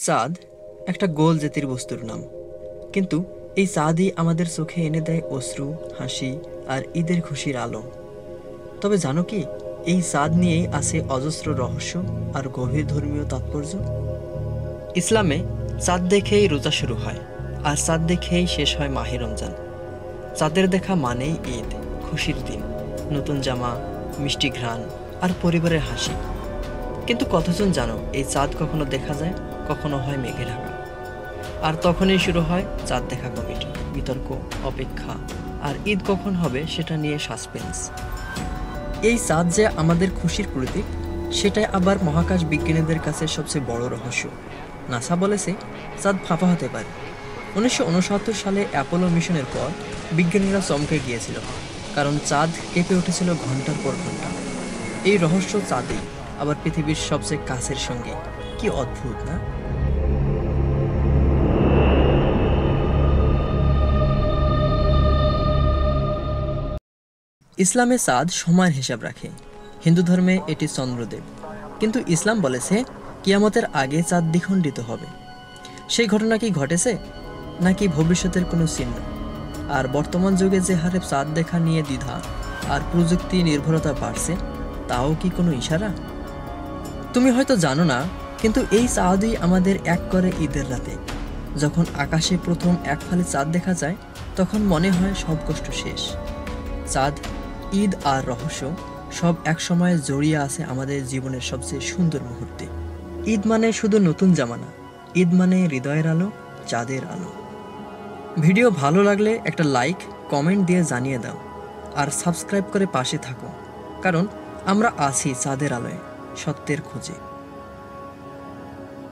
চাঁদ একটা গোল জাতির বস্তুর নাম, কিন্তু এই চাঁদই আমাদের চোখে এনে দেয় অশ্রু, হাসি আর ঈদের খুশির আলো। তবে জানো কি, এই চাঁদ নিয়েই আছে অজস্র রহস্য আর গভীর ধর্মীয় তাৎপর্য। ইসলামে চাঁদ দেখেই রোজা শুরু হয়, আর চাঁদ দেখেই শেষ হয় মাহে রমজান। চাঁদের দেখা মানেই ঈদ, খুশির দিন, নতুন জামা, মিষ্টি ঘ্রাণ আর পরিবারের হাসি। কিন্তু কতজন জানো এই চাঁদ কখনো দেখা যায়, কখনো হয় মেঘে ঢাকা। আর তখনই শুরু হয় চাঁদ দেখা কমিটি, বিতর্ক, অপেক্ষা, আর ঈদ কখন হবে সেটা নিয়ে সাসপেন্স। এই চাঁদ যে আমাদের খুশির প্রতীক, সেটাই আবার মহাকাশ বিজ্ঞানীদের কাছে সবচেয়ে বড় রহস্য। নাসা বলেছে চাঁদ ফাঁপা হতে পারে। 1969 সালে অ্যাপোলো মিশনের পর বিজ্ঞানীরা চমকে গিয়েছিল, কারণ চাঁদ কেঁপে উঠেছিল ঘন্টার পর ঘন্টা। এই রহস্য চাঁদেই, আবার পৃথিবীর সবচেয়ে কাছের সঙ্গে। কি অদ্ভুত না? ইসলামে চাঁদ সময়ের হিসাব রাখে, হিন্দু ধর্মে এটি চন্দ্রদেব। কিন্তু ইসলাম বলেছে কিয়ামতের আগে চাঁদ দ্বিখণ্ডিত হবে। সেই ঘটনা কি ঘটেছে, নাকি ভবিষ্যতের কোনো চিহ্ন? আর বর্তমান যুগে যে হারে চাঁদ দেখা নিয়ে দ্বিধা আর প্রযুক্তি নির্ভরতা বাড়ছে, তাও কি কোনো ইশারা? তুমি হয়তো জানো না, কিন্তু এই চাঁদই আমাদের এক করে ঈদের রাতে। যখন আকাশে প্রথম এক ফালি চাঁদ দেখা যায়, তখন মনে হয় সব কষ্ট শেষ। চাঁদ, ঈদ আর রহস্য সব একসময় জড়িয়ে আছে আমাদের জীবনের সবচেয়ে সুন্দর মুহূর্তে। ঈদ মানে শুধু নতুন জামানা, ঈদ মানে হৃদয়ের আলো, চাঁদের আলো। ভিডিও ভালো লাগলে একটা লাইক, কমেন্ট দিয়ে জানিয়ে দাও, আর সাবস্ক্রাইব করে পাশে থাকো, কারণ আমরা আছি চাঁদের আলোয়, সত্যের খোঁজে।